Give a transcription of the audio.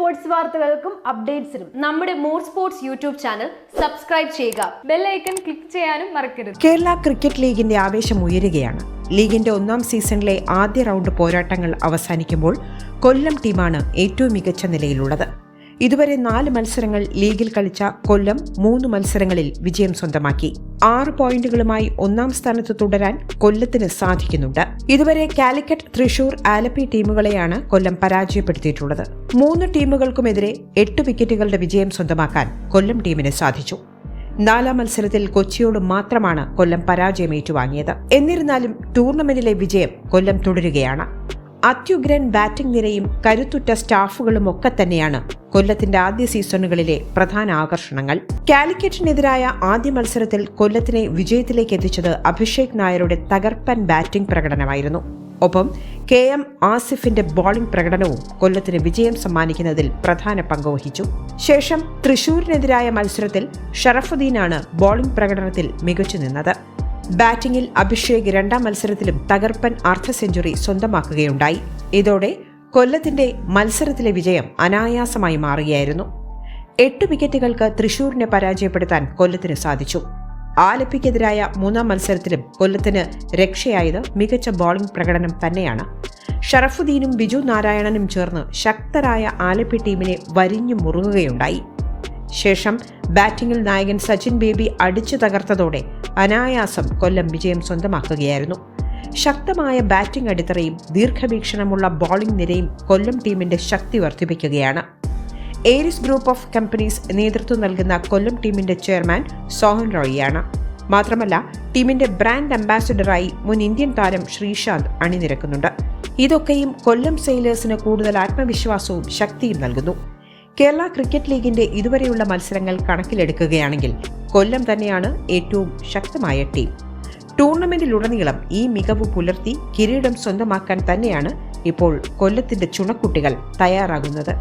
Sports വാർത്തകൾക്കും അപ്ഡേറ്റ്സിനും നമ്മുടെ more sports YouTube channel subscribe ചെയ്യുക. ബെൽ ഐക്കൺ ക്ലിക്ക് ചെയ്യാനും മറക്കരുത്. കേരള ക്രിക്കറ്റ് ലീഗിന്റെ ആവേശം ഉയരുകയാണ്. ലീഗിന്റെ 1ാം സീസണിലെ ആദ്യ റൗണ്ട് പോരാട്ടങ്ങൾ അവസാനിക്കുമ്പോൾ കൊല്ലം ടീമാണ് ഏറ്റവും മികച്ച നിലയിലുള്ളത്. ഇതുവരെ 4 മത്സരങ്ങൾ ലീഗിൽ കളിച്ച കൊല്ലം 3 മത്സരങ്ങളിൽ വിജയം സ്വന്തമാക്കി. 6 പോയിന്റുകളുമായി 1ാം സ്ഥാനത്ത് തുടരാൻ കൊല്ലത്തിന് സാധിക്കുന്നുണ്ട്. ഇതുവരെ കാലിക്കറ്റ്, തൃശൂർ, ആലപ്പി ടീമുകളെയാണ് കൊല്ലം പരാജയപ്പെടുത്തിയിട്ടുള്ളത്. 3 ടീമുകൾക്കുമെതിരെ 8 വിക്കറ്റുകളുടെ വിജയം സ്വന്തമാക്കാൻ കൊല്ലം ടീമിന് സാധിച്ചു. 4ാം മത്സരത്തിൽ കൊച്ചിയോട് മാത്രമാണ് കൊല്ലം പരാജയം ഏറ്റുവാങ്ങിയത്. എന്നിരുന്നാലും ടൂർണമെന്റിലെ വിജയം കൊല്ലം തുടരുകയാണ്. അത്യുഗ്രൻ ബാറ്റിംഗ് നിരയും കരുത്തുറ്റ സ്റ്റാഫുകളും ഒക്കെ തന്നെയാണ് കൊല്ലത്തിന്റെ ആദ്യ സീസണുകളിലെ പ്രധാന ആകർഷണങ്ങൾ. കാലിക്കറ്റിനെതിരായ ആദ്യ മത്സരത്തിൽ കൊല്ലത്തിനെ വിജയത്തിലേക്ക് എത്തിച്ചത് അഭിഷേക് നായരുടെ തകർപ്പൻ ബാറ്റിംഗ് പ്രകടനമായിരുന്നു. ഒപ്പം KM ആസിഫിന്റെ ബോളിംഗ് പ്രകടനവും കൊല്ലത്തിന് വിജയം സമ്മാനിക്കുന്നതിൽ പ്രധാന പങ്കുവഹിച്ചു. ശേഷം തൃശൂരിനെതിരായ മത്സരത്തിൽ ഷറഫുദ്ദീനാണ് ബോളിംഗ് പ്രകടനത്തിൽ മികച്ചു നിന്നത്. ബാറ്റിംഗിൽ അഭിഷേക് 2ാം മത്സരത്തിലും തകർപ്പൻ അർദ്ധ സെഞ്ചുറി സ്വന്തമാക്കുകയുണ്ടായി. ഇതോടെ കൊല്ലത്തിന്റെ മത്സരത്തിലെ വിജയം അനായാസമായി മാറുകയായിരുന്നു. 8 വിക്കറ്റുകൾക്ക് തൃശൂരിനെ പരാജയപ്പെടുത്താൻ കൊല്ലത്തിന് സാധിച്ചു. ആലപ്പിക്കെതിരായ 3ാം മത്സരത്തിലും കൊല്ലത്തിന് രക്ഷയായത് മികച്ച ബോളിംഗ് പ്രകടനം തന്നെയാണ്. ഷറഫുദ്ദീനും ബിജു നാരായണനും ചേർന്ന് ശക്തരായ ആലപ്പി ടീമിനെ വരിഞ്ഞു മുറുകുകയുണ്ടായി. ശേഷം ബാറ്റിംഗിൽ നായകൻ സച്ചിൻ ബേബി അടിച്ചു തകർത്തതോടെ അനായാസം കൊല്ലം വിജയം സ്വന്തമാക്കുകയായിരുന്നു. ശക്തമായ ബാറ്റിംഗ് അടിത്തറയും ദീർഘവീക്ഷണമുള്ള ബോളിംഗ് നിരയും കൊല്ലം ടീമിന്റെ ശക്തി വർദ്ധിപ്പിക്കുകയാണ്. ഏരിസ് ഗ്രൂപ്പ് ഓഫ് കമ്പനീസ് നേതൃത്വം നൽകുന്ന കൊല്ലം ടീമിന്റെ ചെയർമാൻ സോഹൻ റോയിയാണ്. മാത്രമല്ല, ടീമിന്റെ ബ്രാൻഡ് അംബാസിഡറായി മുൻ ഇന്ത്യൻ താരം ശ്രീശാന്ത് അണിനിരക്കുന്നുണ്ട്. ഇതൊക്കെയും കൊല്ലം സെയിലേഴ്സിന് കൂടുതൽ ആത്മവിശ്വാസവും ശക്തിയും നൽകുന്നു. കേരള ക്രിക്കറ്റ് ലീഗിന്റെ ഇതുവരെയുള്ള മത്സരങ്ങൾ കണക്കിലെടുക്കുകയാണെങ്കിൽ കൊല്ലം തന്നെയാണ് ഏറ്റവും ശക്തമായ ടീം. ടൂർണമെന്റിലുടനീളം ഈ മികവ് പുലർത്തി കിരീടം സ്വന്തമാക്കാൻ തന്നെയാണ് ഇപ്പോൾ കൊല്ലത്തിന്റെ ചുണക്കുട്ടികൾ തയ്യാറാകുന്നത്.